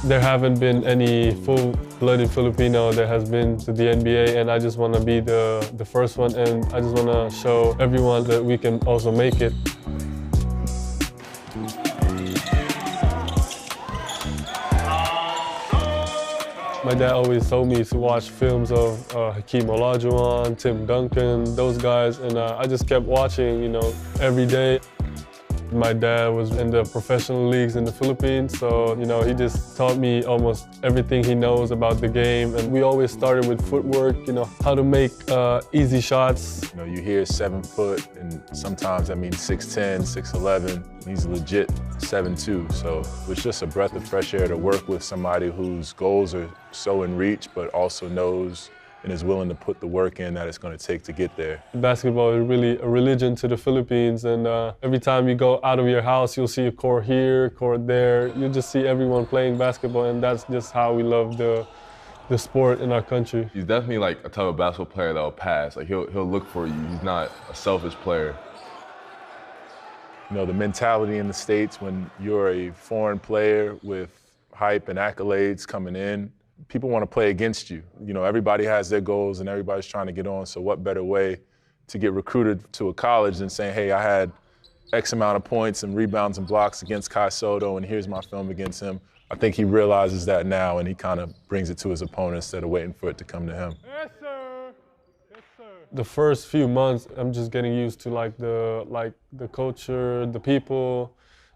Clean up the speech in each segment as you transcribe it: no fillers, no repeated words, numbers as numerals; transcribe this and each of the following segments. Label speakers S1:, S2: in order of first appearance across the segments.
S1: There haven't been any full-blooded Filipino that has been to the NBA, and I just want to be the first one, and I just want to show everyone that we can also make it. My dad always told me to watch films of Hakeem Olajuwon, Tim Duncan, those guys, and I just kept watching, every day. My dad was in the professional leagues in the Philippines, so, he just taught me almost everything he knows about the game. And we always started with footwork, how to make easy shots.
S2: You hear 7 foot, and sometimes that means 6'10", 6'11". He's legit 7'2", so it's just a breath of fresh air to work with somebody whose goals are so in reach, but also knows and is willing to put the work in that it's going to take to get there.
S1: Basketball is really a religion to the Philippines, and every time you go out of your house, you'll see a court here, court there. You just see everyone playing basketball, and that's just how we love the sport in our country.
S3: He's definitely like a type of basketball player that'll pass. Like he'll look for you. He's not a selfish player.
S2: The mentality in the States when you're a foreign player with hype and accolades coming in, people want to play against you. Everybody has their goals and everybody's trying to get on, so what better way to get recruited to a college than saying, hey, I had X amount of points and rebounds and blocks against Sotto, and here's my film against him. I think he realizes that now, and he kind of brings it to his opponent instead of waiting for it to come to him.
S1: Yes, sir. Yes, sir. The first few months, I'm just getting used to the culture, the people,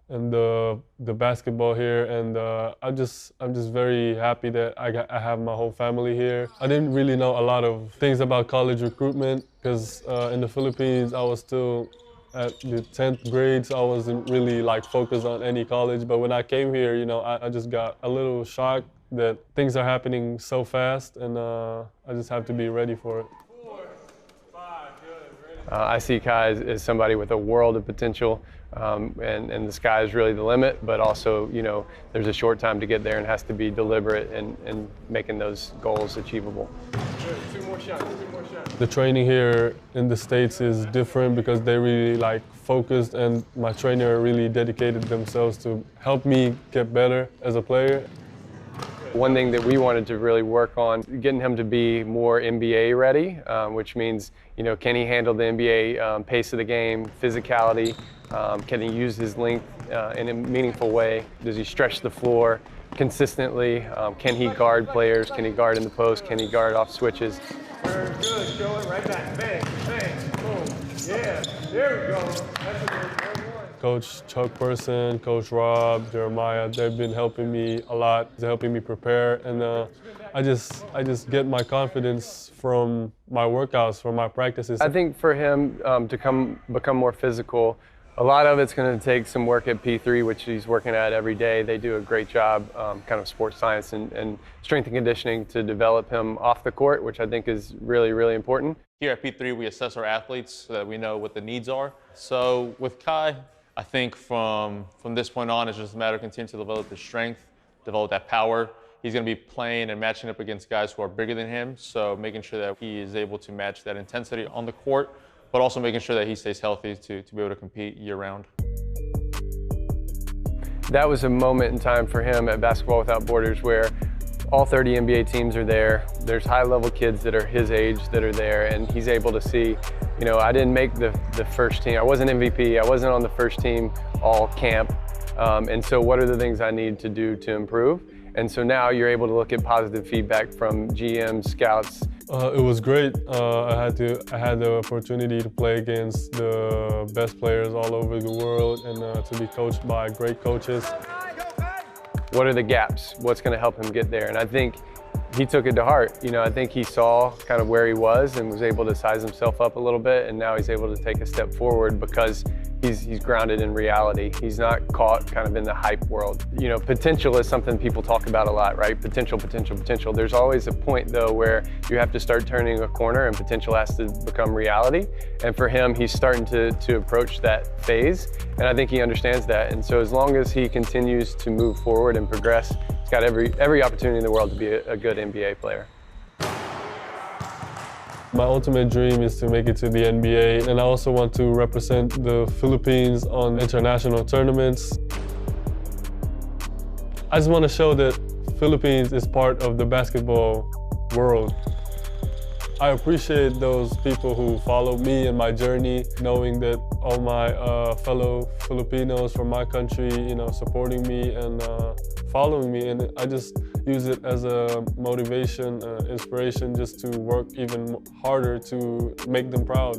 S1: and the basketball here, and I'm just very happy that I have my whole family here. I didn't really know a lot of things about college recruitment because in the Philippines I was still at the 10th grade, so I wasn't really focused on any college. But when I came here, I just got a little shocked that things are happening so fast, and I just have to be ready for it.
S4: I see Kai as somebody with a world of potential, and the sky is really the limit, but also, there's a short time to get there and has to be deliberate in making those goals achievable.
S1: Two more shots. The training here in the States is different because they really focused, and my trainer really dedicated themselves to help me get better as a player.
S4: One thing that we wanted to really work on, getting him to be more NBA ready, which means, can he handle the NBA pace of the game, physicality? Can he use his length in a meaningful way? Does he stretch the floor consistently? Can he guard players? Can he guard in the post? Can he guard off switches?
S5: Very good. Show it right back. Bang, bang, boom. Yeah, there we go. That's a good one.
S1: Coach Chuck Person, Coach Rob, Jeremiah, they've been helping me a lot. They're helping me prepare, and I just get my confidence from my workouts, from my practices.
S4: I think for him to become more physical, a lot of it's going to take some work at P3, which he's working at every day. They do a great job, kind of sports science and strength and conditioning to develop him off the court, which I think is really, really important.
S6: Here at P3, we assess our athletes so that we know what the needs are. So with Kai, I think from this point on, it's just a matter of continuing to develop the strength, develop that power. He's going to be playing and matching up against guys who are bigger than him, so making sure that he is able to match that intensity on the court, but also making sure that he stays healthy to be able to compete year-round.
S4: That was a moment in time for him at Basketball Without Borders where all 30 NBA teams are there. There's high-level kids that are his age that are there, and he's able to see, I didn't make the first team. I wasn't MVP. I wasn't on the first team all camp. And so what are the things I need to do to improve? And so now you're able to look at positive feedback from GMs, scouts.
S1: It was great. I had the opportunity to play against the best players all over the world, and to be coached by great coaches.
S4: What are the gaps? What's going to help him get there? And I think he took it to heart. I think he saw kind of where he was and was able to size himself up a little bit, and now he's able to take a step forward because he's grounded in reality. He's not caught kind of in the hype world. Potential is something people talk about a lot, right? Potential, potential, potential. There's always a point though where you have to start turning a corner and potential has to become reality. And for him, he's starting to approach that phase. And I think he understands that. And so as long as he continues to move forward and progress, he's got every opportunity in the world to be a good NBA player.
S1: My ultimate dream is to make it to the NBA, and I also want to represent the Philippines on international tournaments. I just want to show that Philippines is part of the basketball world. I appreciate those people who follow me and my journey, knowing that all my fellow Filipinos from my country, supporting me and following me. And I just use it as a motivation, inspiration, just to work even harder to make them proud.